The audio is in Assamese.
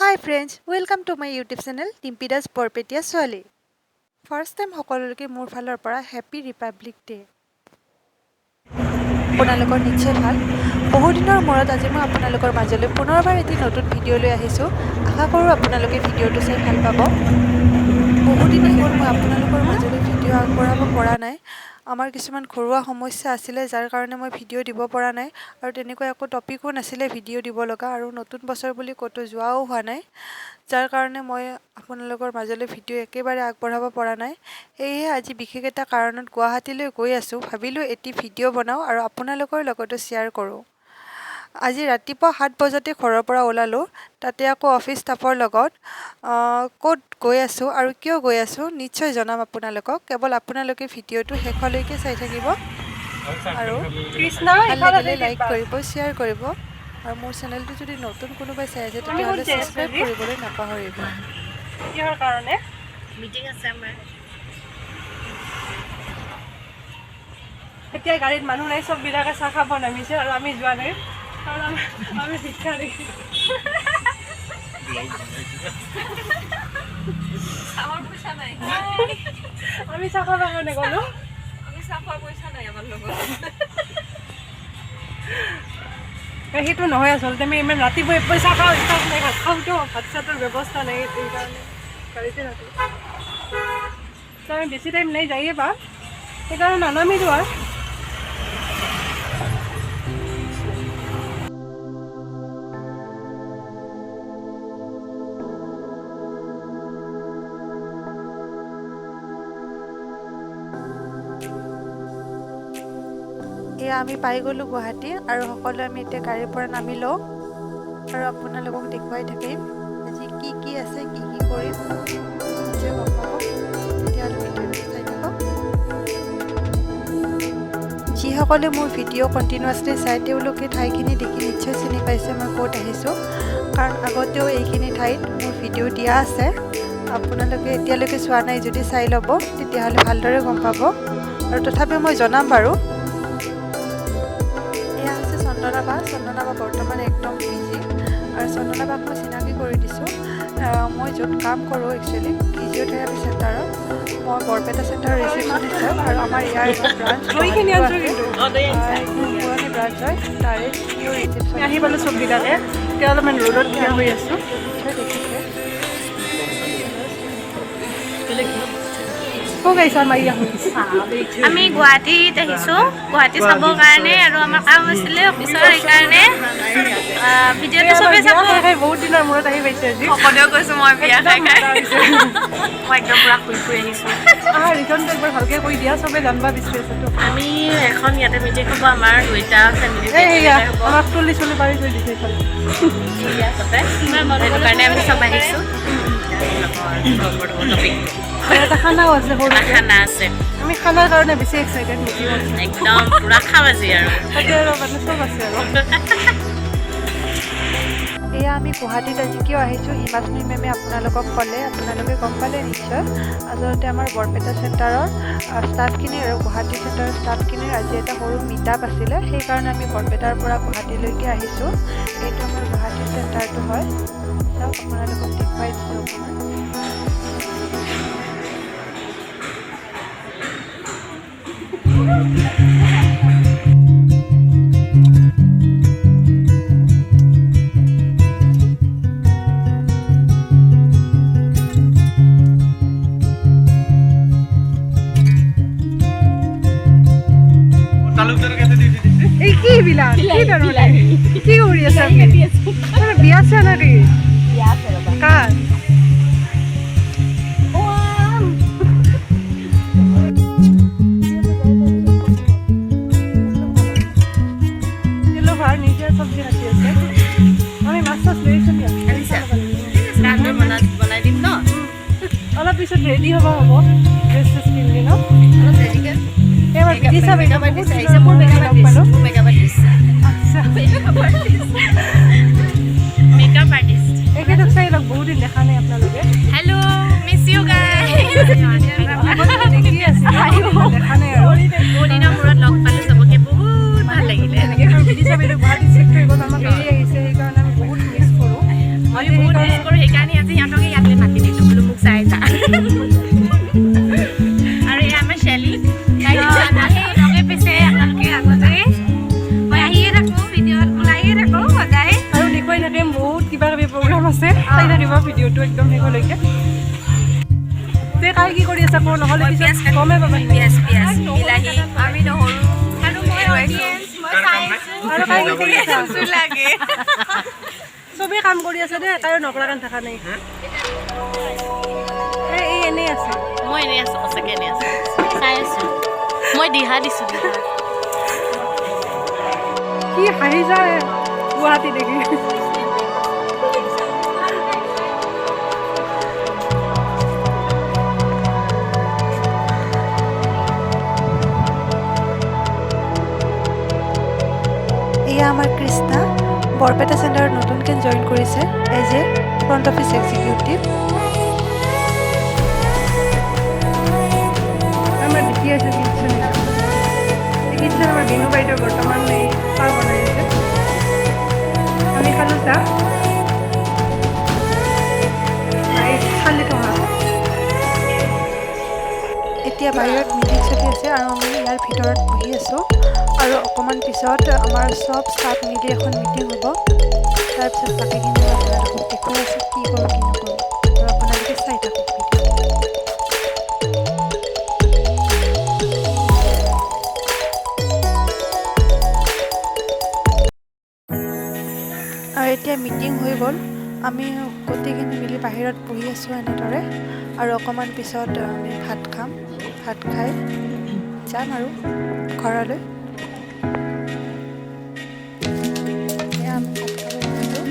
Hi friends, welcome to my YouTube channel Dimpi's barpetiya suwali. First time সকলোকে মোৰ ফালৰ পৰা হ্যাপি ৰিপাব্লিক ডে। আপোনালোকৰ নিশ্চয় ভাল। বহু দিনৰ মূৰত আজি মই আপোনালোকৰ মাজলৈ পুনৰবাৰ এটি নতুন ভিডিঅ' লৈ আহিছো। আশা কৰোঁ আপোনালোকে ভিডিঅ'টো চাই ভাল পাব। বহু দিন হ'ল মই আপোনালোকৰ মাজলৈ ভিডিঅ' আগবঢ়াব পৰা নাই। আমাৰ কিছুমান ঘৰুৱা সমস্যা আছিলে যাৰ কাৰণে মই ভিডিঅ' দিব পৰা নাই আৰু তেনেকৈ একো টপিকো নাছিলে ভিডিঅ' দিব লগা আৰু নতুন বছৰ বুলি ক'তো যোৱাও হোৱা নাই যাৰ কাৰণে মই আপোনালোকৰ মাজলৈ ভিডিঅ' একেবাৰে আগবঢ়াব পৰা নাই। সেয়ে আজি বিশেষ এটা কাৰণত গুৱাহাটীলৈ গৈ আছো। ভাবিলোঁ এটি ভিডিঅ' বনাওঁ আৰু আপোনালোকৰ লগতো শ্বেয়াৰ কৰোঁ। আজি ৰাতিপুৱা 7 বজাতে ঘৰৰ পৰা ওলালোঁ। তাতে আকৌ অফিচ ষ্টাফৰ লগত ক'ত গৈ আছোঁ আৰু কিয় গৈ আছোঁ নিশ্চয় জনাম আপোনালোকক। কেৱল আপোনালোকে ভিডিঅ'টো শেষলৈকে চাই থাকিব আৰু ভাল লাগিলে লাইক কৰিব, শ্বেয়াৰ কৰিব আৰু মোৰ চেনেলটো যদি নতুন কোনোবাই চাই আছে তেতিয়াহ'লে ছাবস্ক্ৰাইব কৰিবলৈ নাপাহৰিব। কিহৰ কাৰণে মিটিং আছে আমাৰ। এতিয়া গাড়ীত মানুহ নাই, চববিলাকে চাহ খাব নামিছে আৰু আমি যোৱা নাই কাৰণ আমি ভিক্ষা দেখি আমাৰ পইচা নাই। আমি চাহ খাব কাৰণে গ'লো, আমি চাহ খোৱাৰ পইচা নাই আমাৰ লগত। সেইটো নহয় আচলতে আমি ইমান ৰাতিপুৱাই পইচা খাওঁ ষ্টাফ নাই, খাওঁতেও ভাত চাতৰ ব্যৱস্থা নাই, সেইকাৰণে গাড়ীতে থাকোঁ। আমি বেছি টাইম নাই যায়ে পাম, সেইকাৰণে নানামিলোঁ আৰু। এয়া আমি পাই গ'লোঁ গুৱাহাটী আৰু সকলোৱে আমি এতিয়া গাড়ীৰ পৰা নামি লওঁ আৰু আপোনালোকক দেখুৱাই থাকিম আজি কি কি আছে, কি কি কৰিম নিশ্চয় গম পাব। তেতিয়াহ'লে ভিডিঅ'টো চাই থাকক। যিসকলে মোৰ ভিডিঅ' কণ্টিনিউৱাছলি চাই তেওঁলোকে ঠাইখিনি দেখি নিশ্চয় চিনি পাইছে মই ক'ত আহিছোঁ, কাৰণ আগতেও এইখিনি ঠাইত মোৰ ভিডিঅ' দিয়া আছে। আপোনালোকে এতিয়ালৈকে চোৱা নাই যদি চাই ল'ব, তেতিয়াহ'লে ভালদৰে গম পাব আৰু তথাপিও মই জনাম বাৰু। চন্দনা বা বৰ্তমান একদম বিজি আৰু চন্দনা বাক মই চিনাকি কৰি দিছোঁ। মই য'ত কাম কৰোঁ একচুৱেলি ফিজিঅ'থেৰাপি চেণ্টাৰত, মই বৰপেটা চেণ্টাৰৰ ৰিচিপশ্যনিষ্ট হয় আৰু আমাৰ ইয়াৰ এটা ব্ৰাঞ্চ পুৰণি ব্ৰাঞ্চ হয়, তাৰে চিনিয়ৰ ৰিচিপশ্যন আহি পালোঁ চববিলাকে। এতিয়া অলপমান ৰ'দত থিয় হৈ আছোঁ। নিশ্চয় দেখিছে। আমি গুৱাহাটীত আহিছোঁ, গুৱাহাটী চাবৰ কাৰণে আৰু আমাৰ কাম আছিলে অফিচৰ, সেইকাৰণে ভিডিঅ'টো চবেই চাব। বহুত দিনৰ মূৰত আহি পাইছে আজি। সকলোৱেও কৈছোঁ মই বিয়া খাই খাই মই একদম পুৰা ফুৰি ফুৰি আহিছোঁ। ৰিটাৰ্ণটো একবাৰ ভালকৈ কৰি দিয়া, চবেই জানিব বিচাৰি আছেতো। আমি এখন ইয়াতে মিটিং হ'ব, আমাৰ দুইটা ফেমিলি আমাক তুলি চলি পাৰি থৈ দিছে এইফালে। সেইটো কাৰণে আমি চব আহিছোঁ। এটা খানাও আছে, খানা আছে, আমি খানাৰ কাৰণে বেছি এক্সাইটেড মিটিং একদম পুৰা খাম আজি আৰু তাতে আৰু মানে চব আছে আৰু। এয়া আমি গুৱাহাটীত আজি কিয় আহিছোঁ হিমাশ্ৰী মেমে আপোনালোকক ক'লে, আপোনালোকে গম পালে নিশ্চয়। আচলতে আমাৰ বৰপেটা চেণ্টাৰৰ ষ্টাফখিনিৰ আৰু গুৱাহাটী চেণ্টাৰৰ ষ্টাফখিনিৰ আজি এটা সৰু মিটআপ আছিলে, সেইকাৰণে আমি বৰপেটাৰ পৰা গুৱাহাটীলৈকে আহিছোঁ। এইটো আমাৰ গুৱাহাটী চেণ্টাৰটো হয়, চাওক আপোনালোকক দেখুৱাই দিছোঁ অকণমান। এই কি বিলাক কি কৰি আছে বিয়া আছে নেকি? কাৰ নিজে চব্জি কাটি আছে। আমি মাছ চাছ লৈ বনাই দিম ন, অলপ পিছত ৰেডি হ'ব ড্ৰেছ চেছ পিন্ধি ন। এবাৰ বিদিশা মেকআপ আৰ্টিষ্ট আহিছে, মোৰ মেকআপ আৰ্টিষ্ট এখেতক চাই লওক, বহুত দিন দেখা নাই আপোনালোকে। হেল্ল' মিছ ইউ গাইজ, দেখি আছে দেখা নাই আৰু বহুত দিনৰ মূৰত লগ পালোঁ, চবকে বহুত ভাল লাগিলে। বিদিশা বাইদেউ গুৱাহাটীত চিফ্ট হৈ গ'ল, আমাক এৰি আহিছে, সেইকাৰণে আমি বহুত মিছ কৰোঁ। মই বহুত মিছ কৰোঁ সেইকাৰণে আজি সিহঁতকে ইয়ালৈ মাতি দিলোঁ বোলো মোক চাই যা আৰু এই আমাৰ চেলি লগে পিছে আপোনালোকে আগতে মই আহিয়ে থাকোঁ ভিডিঅ'ত ওলাইয়ে থাকোঁ সদায় আৰু দেখুৱাই থাকিম বহুত কিবা কিবি প্ৰগ্ৰাম আছে চাই থাকিব ভিডিঅ'টো একদম শেষলৈকে তে কাই কি কৰি আছে কওঁ নহ'লে পিছত গমে পাবা পিঁয়াজ বিলাহী আমি নহৰু আৰু মই অডিয়েঞ্চ মই চাই আছোঁ আৰু কাই কি কৰি আছে লাগে চবেই কাম কৰি আছে দেই কাৰো নকৰা কাম থকা নাই এই এনেই আছে মই এনেই আছোঁ সঁচাকৈ এনেই আছোঁ চাই আছোঁ মই দিহা দিছোঁ কি হাঁহি যায় গুৱাহাটী দেখি এয়া আমাৰ কৃষ্ণা বৰপেটা চেণ্টাৰত নতুনকৈ জইন কৰিছে as a front office executive আমাৰ DPRC চিকিৎসা আমাৰ বিনু বাইদেউ বৰ্তমান এই চাহ বনাই আছে আমি খালোঁ চাহ খালি থকা এতিয়া বাহিৰত মিটিং চলি আছে আৰু আমি ইয়াৰ ভিতৰত বহি আছোঁ আৰু অকণমান পিছত আমাৰ চব ষ্টাফ মিলি এখন মিটিং হ'ব তাৰপিছত বাকীখিনি আপোনালোকক দেখুৱাই আছোঁ কি কৰোঁ কি নকৰোঁ আৰু আপোনালোকে চাই থাকক আৰু এতিয়া মিটিং হৈ গ'ল আমি গোটেইখিনি মিলি বাহিৰত বহি আছোঁ এনেদৰে আৰু অকণমান পিছত আমি ভাত খাম ভাত খাই যাম আৰু ঘৰলৈ এয়া আমি ভাত খাব গৈছোঁ